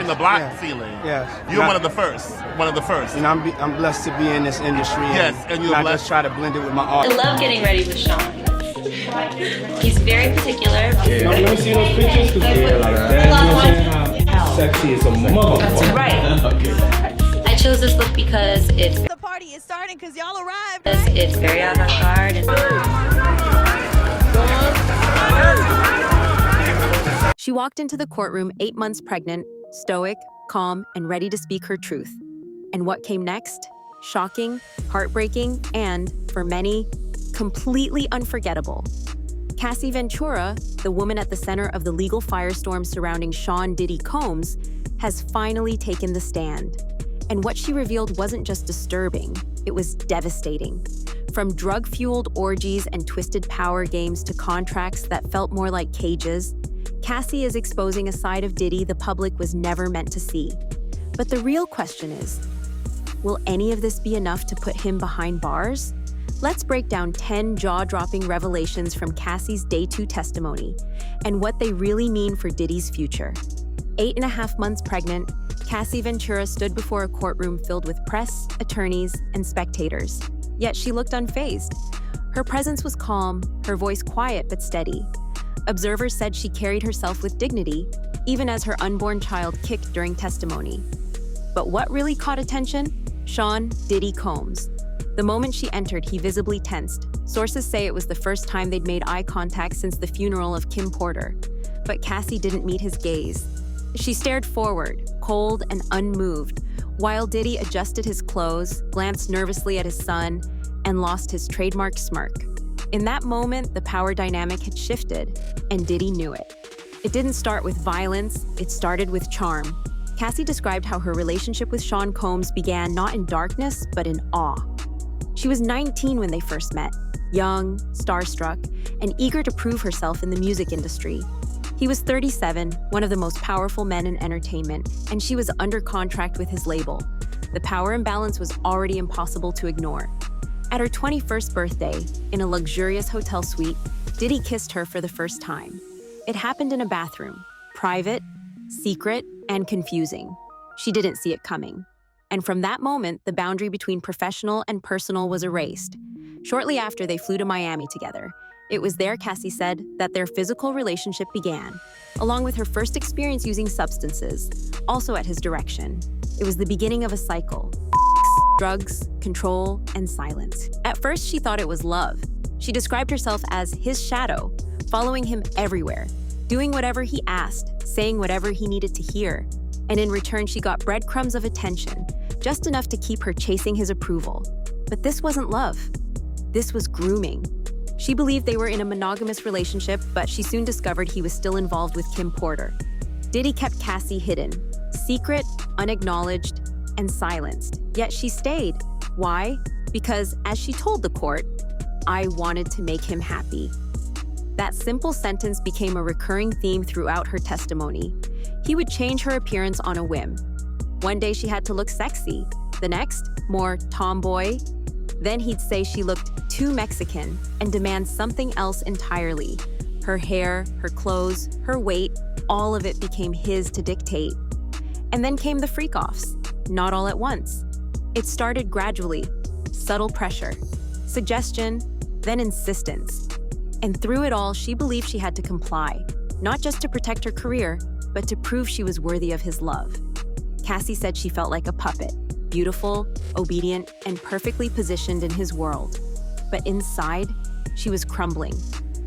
the block Yeah. ceiling. Yes. You're one of the first. One of the first. And I'm blessed to be in this industry. Yes, and you're I blessed. just try to blend it with my I art. love getting ready with Sean. He's very particular. Yeah. Let me see those pictures, because they're like that. You know what I'm saying? How sexy is a motherfucker. That's right. Okay. I chose this look because it's The party is starting because y'all arrived. it's very avant-garde. She walked into the courtroom 8 months pregnant, stoic, calm, and ready to speak her truth. And what came next? Shocking, heartbreaking, and, for many, completely unforgettable. Cassie Ventura, the woman at the center of the legal firestorm surrounding Sean Diddy Combs, has finally taken the stand. And what she revealed wasn't just disturbing, it was devastating. From drug-fueled orgies and twisted power games to contracts that felt more like cages, Cassie is exposing a side of Diddy the public was never meant to see. But the real question is, will any of this be enough to put him behind bars? Let's break down 10 jaw-dropping revelations from Cassie's Day 2 testimony and what they really mean for Diddy's future. 8.5 months pregnant, Cassie Ventura stood before a courtroom filled with press, attorneys, and spectators. Yet she looked unfazed. Her presence was calm, her voice quiet but steady. Observers said she carried herself with dignity, even as her unborn child kicked during testimony. But what really caught attention? Sean Diddy Combs. The moment she entered, he visibly tensed. Sources say it was the first time they'd made eye contact since the funeral of Kim Porter. But Cassie didn't meet his gaze. She stared forward, cold and unmoved, while Diddy adjusted his clothes, glanced nervously at his son, and lost his trademark smirk. In that moment, the power dynamic had shifted, and Diddy knew it. It didn't start with violence, it started with charm. Cassie described how her relationship with Sean Combs began not in darkness, but in awe. She was 19 when they first met, young, starstruck, and eager to prove herself in the music industry. He was 37, one of the most powerful men in entertainment, and she was under contract with his label. The power imbalance was already impossible to ignore. At her 21st birthday, in a luxurious hotel suite, Diddy kissed her for the first time. It happened in a bathroom, private, secret, and confusing. She didn't see it coming. And from that moment, the boundary between professional and personal was erased. Shortly after, they flew to Miami together. It was there, Cassie said, that their physical relationship began, along with her first experience using substances, also at his direction. It was the beginning of a cycle. Drugs, control, and silence. At first, she thought it was love. She described herself as his shadow, following him everywhere, doing whatever he asked, saying whatever he needed to hear. And in return, she got breadcrumbs of attention, just enough to keep her chasing his approval. But this wasn't love. This was grooming. She believed they were in a monogamous relationship, but she soon discovered he was still involved with Kim Porter. Diddy kept Cassie hidden, secret, unacknowledged, and silenced. Yet she stayed. Why? Because, as she told the court, "I wanted to make him happy." That simple sentence became a recurring theme throughout her testimony. He would change her appearance on a whim. One day she had to look sexy. The next, more tomboy. Then he'd say she looked too Mexican and demand something else entirely. Her hair, her clothes, her weight, all of it became his to dictate. And then came the Freakoffs, not all at once. It started gradually, subtle pressure, suggestion, then insistence. And through it all, she believed she had to comply, not just to protect her career, but to prove she was worthy of his love. Cassie said she felt like a puppet, beautiful, obedient, and perfectly positioned in his world. But inside, she was crumbling.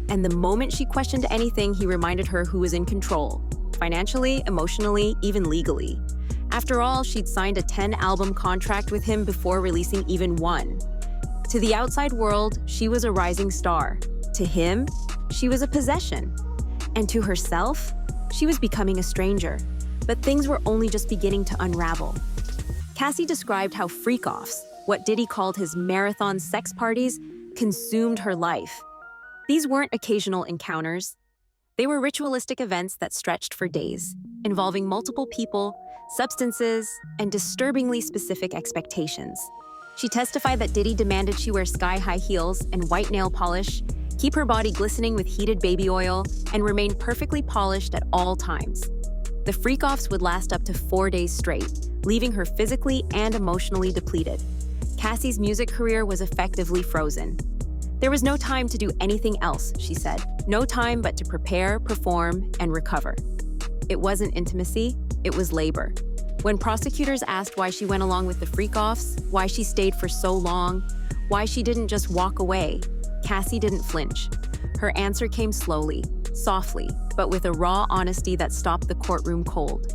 And the moment she questioned anything, he reminded her who was in control, financially, emotionally, even legally. After all, she'd signed a 10-album contract with him before releasing even one. To the outside world, she was a rising star. To him, she was a possession. And to herself, she was becoming a stranger. But things were only just beginning to unravel. Cassie described how Freakoffs, what Diddy called his marathon sex parties, consumed her life. These weren't occasional encounters. They were ritualistic events that stretched for days, involving multiple people, substances, and disturbingly specific expectations. She testified that Diddy demanded she wear sky-high heels and white nail polish, keep her body glistening with heated baby oil, and remain perfectly polished at all times. The Freakoffs would last up to 4 days straight, leaving her physically and emotionally depleted. Cassie's music career was effectively frozen. There was no time to do anything else, she said. No time but to prepare, perform, and recover. It wasn't intimacy, it was labor. When prosecutors asked why she went along with the Freakoffs, why she stayed for so long, why she didn't just walk away, Cassie didn't flinch. Her answer came slowly, softly, but with a raw honesty that stopped the courtroom cold.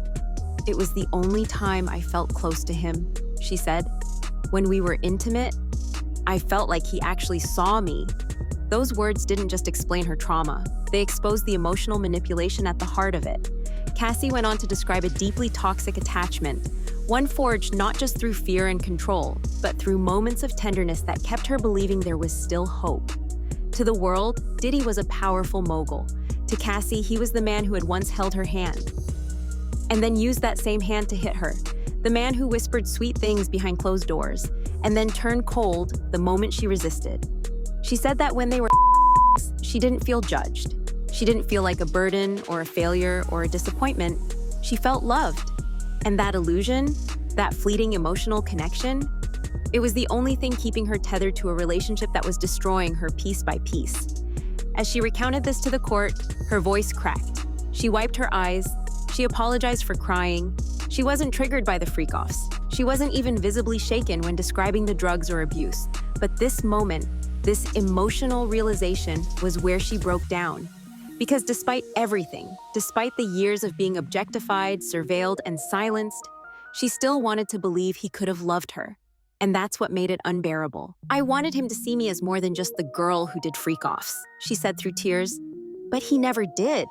"It was the only time I felt close to him," she said. "When we were intimate, I felt like he actually saw me." Those words didn't just explain her trauma, they exposed the emotional manipulation at the heart of it. Cassie went on to describe a deeply toxic attachment, one forged not just through fear and control, but through moments of tenderness that kept her believing there was still hope. To the world, Diddy was a powerful mogul. To Cassie, he was the man who had once held her hand, and then used that same hand to hit her. The man who whispered sweet things behind closed doors, and then turned cold the moment she resisted. She said that when they were she didn't feel judged. She didn't feel like a burden or a failure or a disappointment. She felt loved. And that illusion, that fleeting emotional connection, it was the only thing keeping her tethered to a relationship that was destroying her piece by piece. As she recounted this to the court, her voice cracked. She wiped her eyes. She apologized for crying. She wasn't triggered by the Freakoffs. She wasn't even visibly shaken when describing the drugs or abuse. But this moment, this emotional realization was where she broke down. Because despite everything, despite the years of being objectified, surveilled, and silenced, she still wanted to believe he could have loved her. And that's what made it unbearable. "I wanted him to see me as more than just the girl who did Freakoffs," she said through tears. But he never did.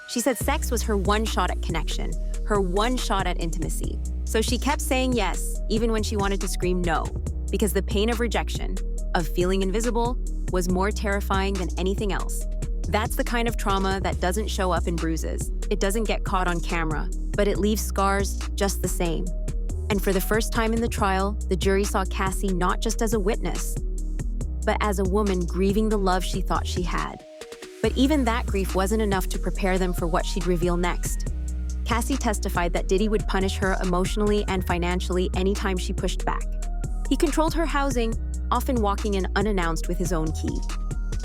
She said sex was her one shot at connection, her one shot at intimacy. So she kept saying yes, even when she wanted to scream no, because the pain of rejection, of feeling invisible, was more terrifying than anything else. That's the kind of trauma that doesn't show up in bruises. It doesn't get caught on camera, but it leaves scars just the same. And for the first time in the trial, the jury saw Cassie not just as a witness, but as a woman grieving the love she thought she had. But even that grief wasn't enough to prepare them for what she'd reveal next. Cassie testified that Diddy would punish her emotionally and financially anytime she pushed back. He controlled her housing, often walking in unannounced with his own key.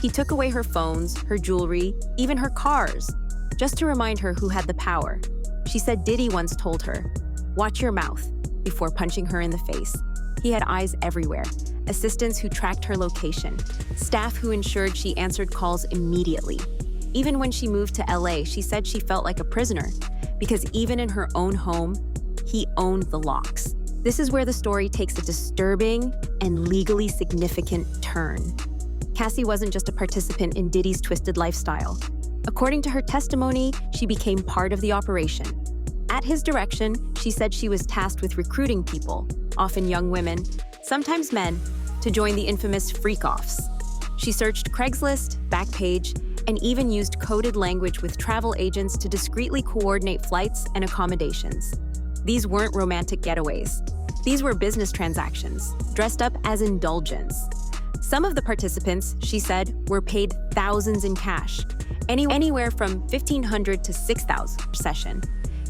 He took away her phones, her jewelry, even her cars, just to remind her who had the power. She said Diddy once told her, "Watch your mouth," before punching her in the face. He had eyes everywhere, assistants who tracked her location, staff who ensured she answered calls immediately. Even when she moved to LA, she said she felt like a prisoner, because even in her own home, he owned the locks. This is where the story takes a disturbing and legally significant turn. Cassie wasn't just a participant in Diddy's twisted lifestyle. According to her testimony, she became part of the operation. At his direction, she said she was tasked with recruiting people, often young women, sometimes men, to join the infamous Freakoffs. She searched Craigslist, Backpage, and even used coded language with travel agents to discreetly coordinate flights and accommodations. These weren't romantic getaways. These were business transactions, dressed up as indulgence. Some of the participants, she said, were paid thousands in cash, anywhere from $1,500 to $6,000 per session.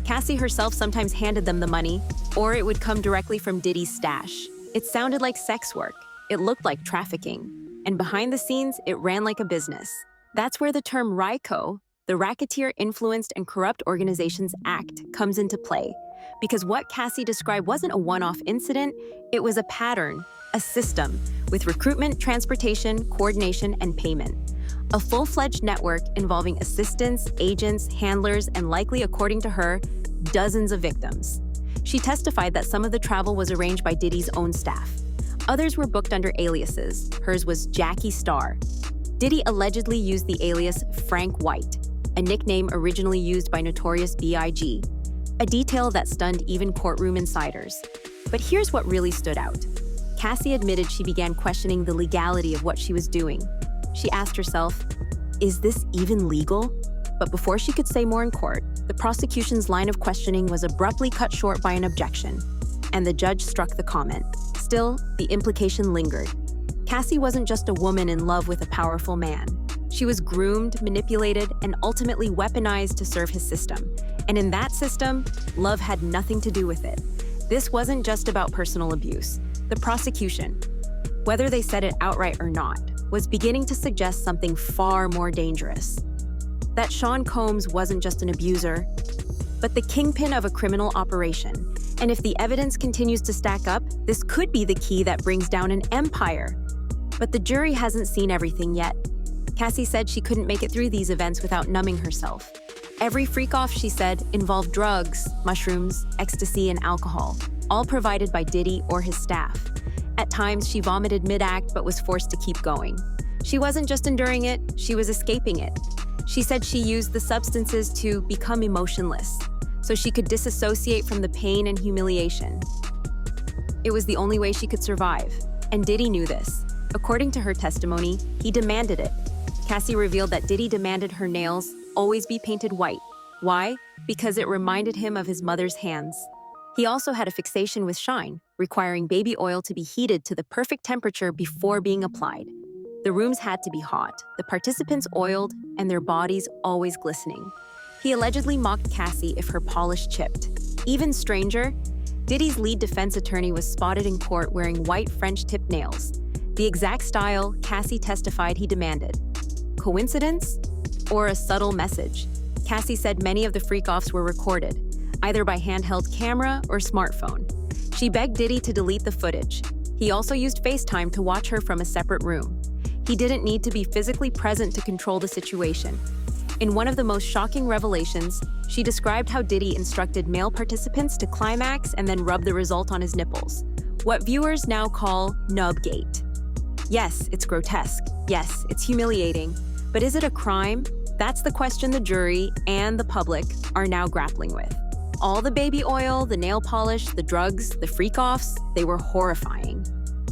Cassie herself sometimes handed them the money, or it would come directly from Diddy's stash. It sounded like sex work. It looked like trafficking. And behind the scenes, it ran like a business. That's where the term RICO, the Racketeer Influenced and Corrupt Organizations Act, comes into play. Because what Cassie described wasn't a one-off incident, it was a pattern, a system, with recruitment, transportation, coordination, and payment. A full-fledged network involving assistants, agents, handlers, and likely, according to her, dozens of victims. She testified that some of the travel was arranged by Diddy's own staff. Others were booked under aliases. Hers was Jackie Star. Diddy allegedly used the alias Frank White, a nickname originally used by Notorious B.I.G., a detail that stunned even courtroom insiders. But here's what really stood out. Cassie admitted she began questioning the legality of what she was doing. She asked herself, is this even legal? But before she could say more in court, the prosecution's line of questioning was abruptly cut short by an objection, and the judge struck the comment. Still, the implication lingered. Cassie wasn't just a woman in love with a powerful man. She was groomed, manipulated, and ultimately weaponized to serve his system. And in that system, love had nothing to do with it. This wasn't just about personal abuse. The prosecution, whether they said it outright or not, was beginning to suggest something far more dangerous. That Sean Combs wasn't just an abuser, but the kingpin of a criminal operation. And if the evidence continues to stack up, this could be the key that brings down an empire. But the jury hasn't seen everything yet. Cassie said she couldn't make it through these events without numbing herself. Every freak-off, she said, involved drugs, mushrooms, ecstasy, and alcohol, all provided by Diddy or his staff. At times, she vomited mid-act but was forced to keep going. She wasn't just enduring it, she was escaping it. She said she used the substances to become emotionless, so she could disassociate from the pain and humiliation. It was the only way she could survive, and Diddy knew this. According to her testimony, he demanded it. Cassie revealed that Diddy demanded her nails always be painted white. Why? Because it reminded him of his mother's hands. He also had a fixation with shine, requiring baby oil to be heated to the perfect temperature before being applied. The rooms had to be hot, the participants oiled, and their bodies always glistening. He allegedly mocked Cassie if her polish chipped. Even stranger, Diddy's lead defense attorney was spotted in court wearing white French tip nails, the exact style Cassie testified he demanded. Coincidence? Or a subtle message? Cassie said many of the freak-offs were recorded, either by handheld camera or smartphone. She begged Diddy to delete the footage. He also used FaceTime to watch her from a separate room. He didn't need to be physically present to control the situation. In one of the most shocking revelations, she described how Diddy instructed male participants to climax and then rub the result on his nipples, what viewers now call nubgate. Yes, it's grotesque. Yes, it's humiliating. But is it a crime? That's the question the jury and the public are now grappling with. All the baby oil, the nail polish, the drugs, the freak-offs, they were horrifying.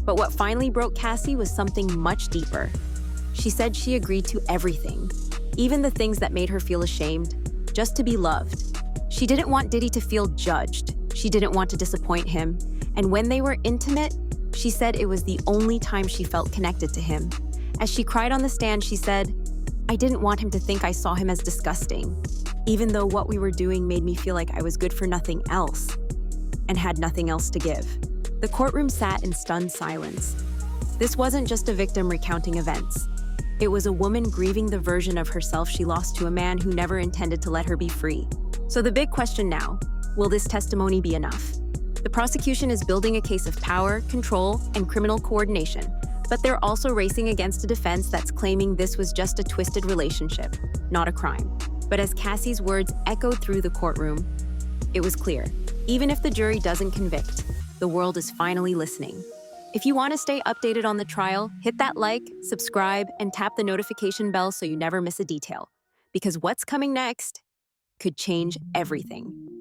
But what finally broke Cassie was something much deeper. She said she agreed to everything, even the things that made her feel ashamed, just to be loved. She didn't want Diddy to feel judged. She didn't want to disappoint him. And when they were intimate, she said it was the only time she felt connected to him. As she cried on the stand, she said, "I didn't want him to think I saw him as disgusting, even though what we were doing made me feel like I was good for nothing else and had nothing else to give." The courtroom sat in stunned silence. This wasn't just a victim recounting events. It was a woman grieving the version of herself she lost to a man who never intended to let her be free. So the big question now, will this testimony be enough? The prosecution is building a case of power, control, and criminal coordination, but they're also racing against a defense that's claiming this was just a twisted relationship, not a crime. But as Cassie's words echoed through the courtroom, it was clear, even if the jury doesn't convict, the world is finally listening. If you want to stay updated on the trial, hit that like, subscribe, and tap the notification bell so you never miss a detail. Because what's coming next could change everything.